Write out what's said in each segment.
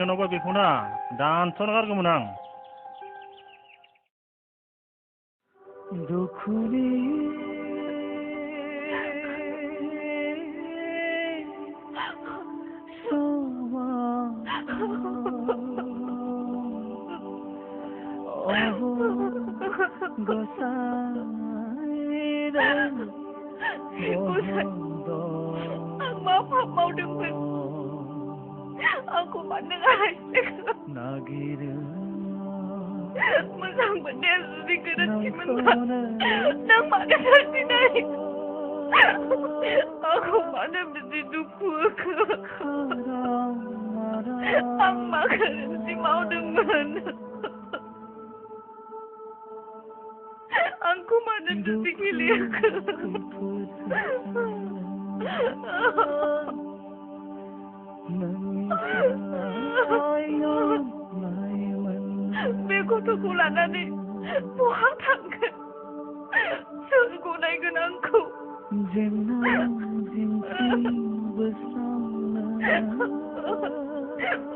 सोरनावबा बेखौना दानस'ना गारगौमोन आं। दुखुनि समा Ang mapapaw naman. Ako man nangahasik. Masang bandel di kanan kiman. Nang makasal sinay. Ako man ang nasidupo ko. Ang makalan si Mau naman. Ang kumanan sa sigilya ko. Beko to kulanan ni buhat hanggan. Sunggunay ganangku.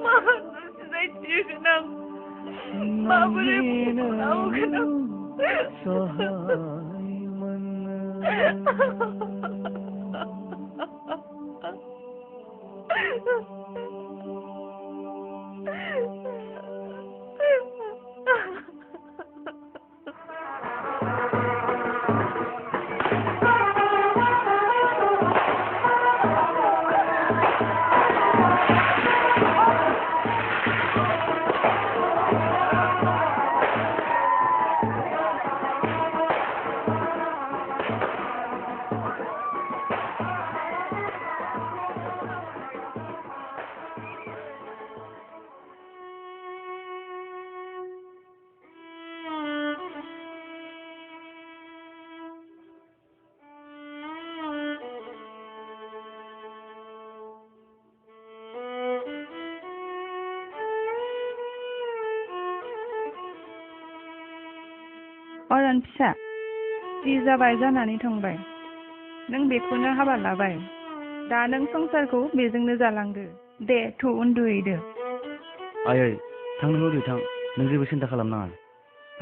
Mahal na sa iyo ganang. Mabuli mo ako ganang. अरन फिसा जि जाबाय जानानै थांबाय नों बेखौनो हाबा लाबाय दा नों संसारखौ बेजोंनो जालांदो दे थ' उन्दुहैदो आयै थां नों ओरै थां नों जेबो सिन्था खालामनाङा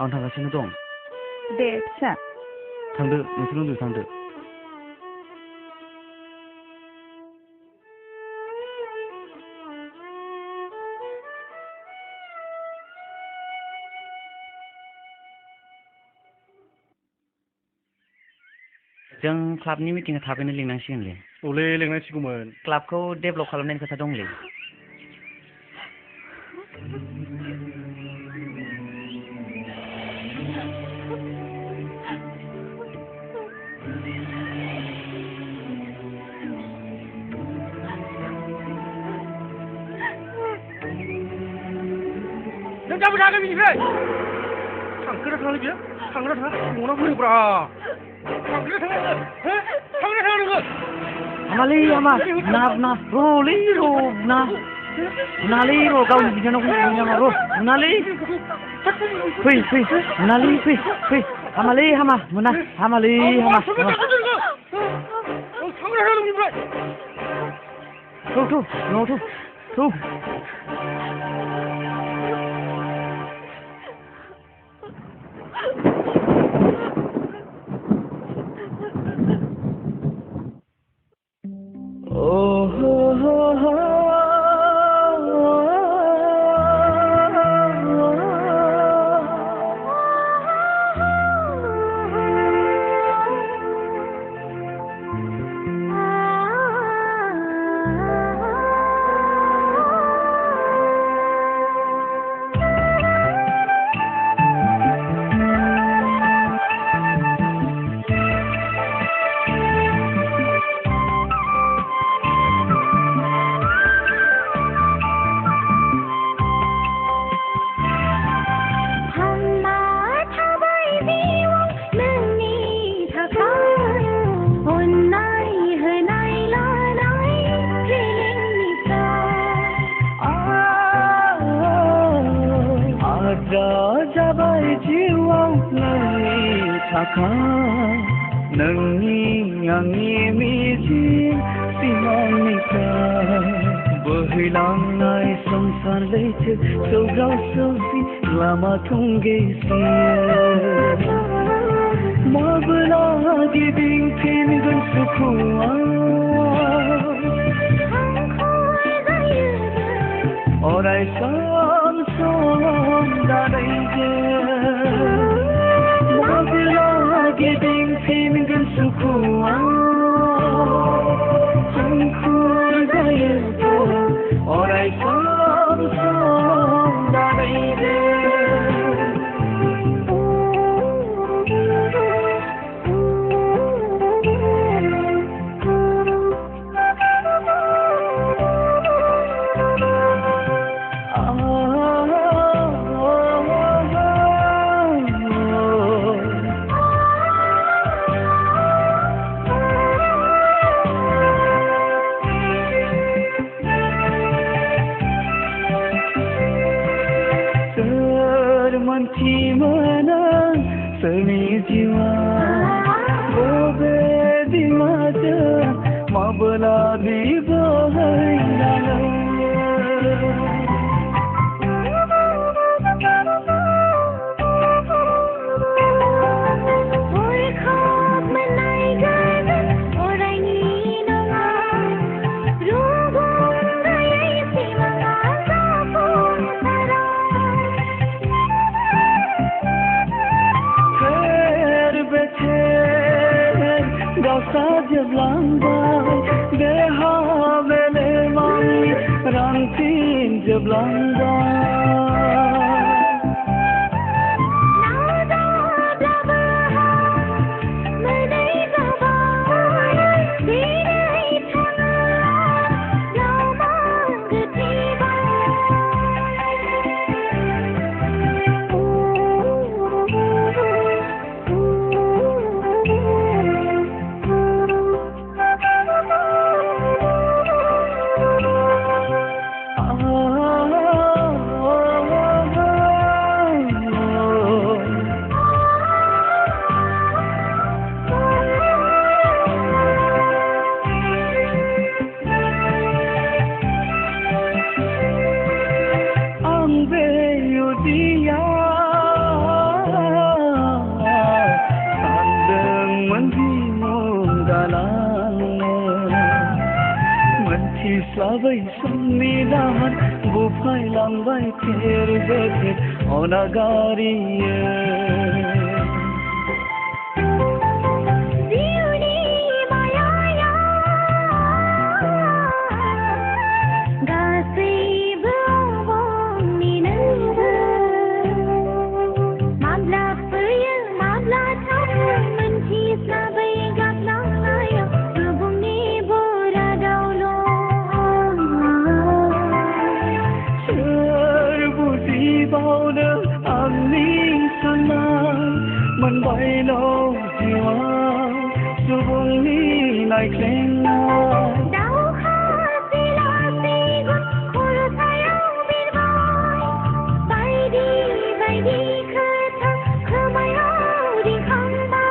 आं थांगासिनो दं दे फिसा थांदो नोंसोर उन्दुनो थांदो जों क्लाबनि मिटिंआ थाबैनो लिंनांसिगोनलै औलै लिंनांसिगौमोन क्लाबखौ डेभेलप खालामनायनि खोथा दंलै नों गाबोन थागोन बिनिफ्राय थांगोना थाङा बियो थांगोना थाङा न'ना फैब्रा थांगोना थाङा हो थांगोना थाङा नोङो हामालै हामा ना र'लै ना नालै र' गावनि बिनानावखौ नामा र' नालै फै नालै फै हामालै हामा मोना हामालै हामा थांगोना थाङा नोंनिफ्राय थौ न'आव थौ नोंनि आंनि मिजिं सिमांनिफ्राय बोहैलांनाय संसार लैथो सौग्राव सौसि लामा थंगेसियो माबोला गिदिंफिनगोन सुखुआ अराय सम सम दानायजों माबोला गिदिंफिनगोन सुखुआ हांखुर जायो अराय सम सम दानायजों सोरनि जिउआ बेबायदिमाजों माबोला बिबोहैलाङो जोबलांबाय देहा मेलेमानि रानफिन जोबलांबाय मोनथिस्लाबै समनि दाहार बुफायलांबाय फेर बेफेर अनागारियै मोनबायल' जिउआव सुबुंनि नायख्लेंनाय दावहा सिला सिगुन खर'सायाव बिरबाय बायदि बायदि खोथा खोमायाव रिखांबाय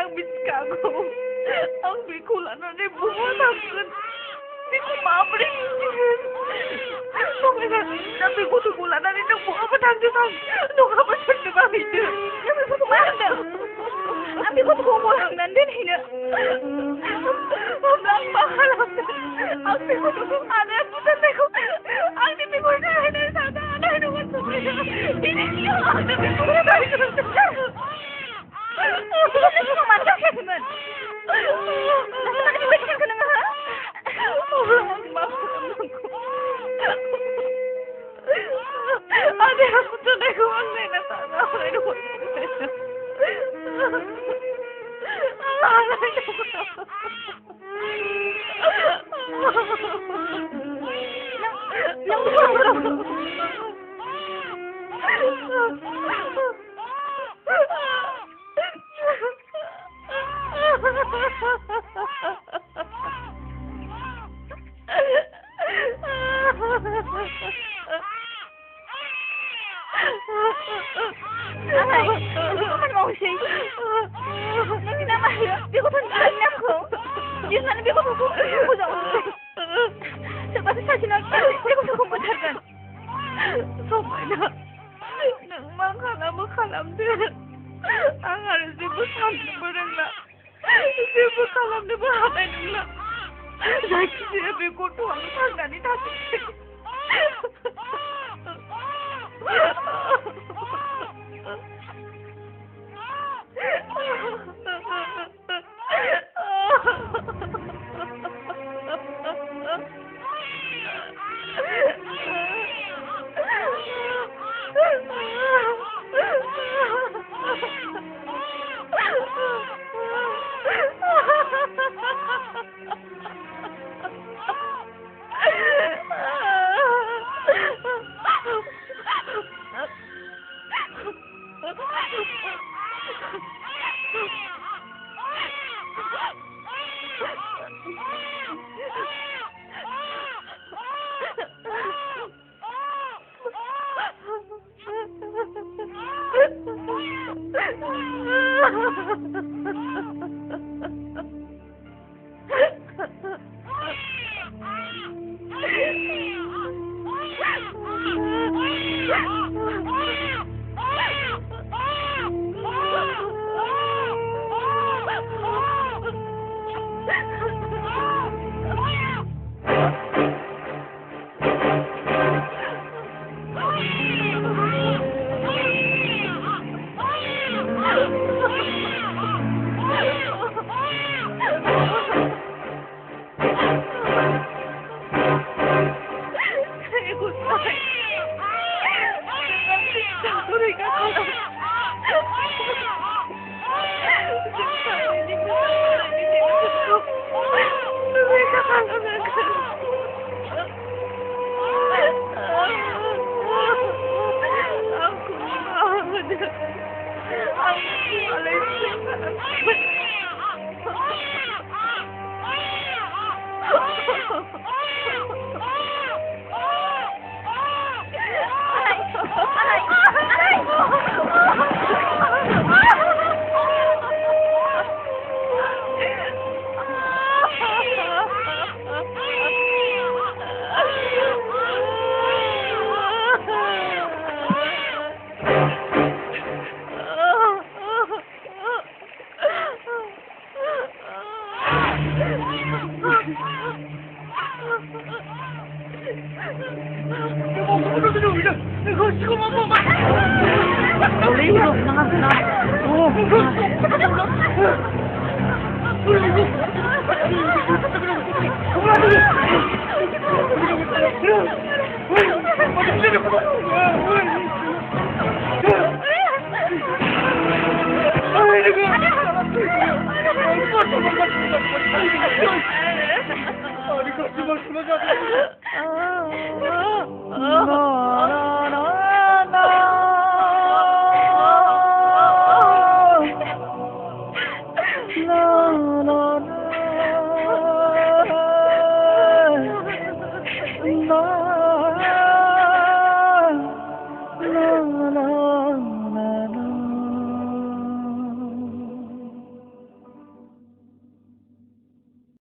आं मिथिखागौ आं बेखौ लानानै बहा थांगोन बेखौ माबोरै मिथिगोन समायना दा बे गथ'खौ लानानै नों बहाबा थांदों आं नङाबा सोरनोबा हैदों नों बेखौथ' मा होनदों आं बे गथ'खौ बहा लांनानै दोनहैनो होमब्ला आं मा खालामनो आं बे गथ'खौ आदाया बुथारनायखौ आंनि बिगुरजों नायनो सानो हानाय नङा समायना बेनि सिगां आंनो बेखौ होनायगोन नों मानो जाखायाखैमोन मानो बेबायदि खालामखो नोङो अब्ला आं मा खालामनांगौ आदाया बुथारनायखौ आं नायनो सानो हानाय नङा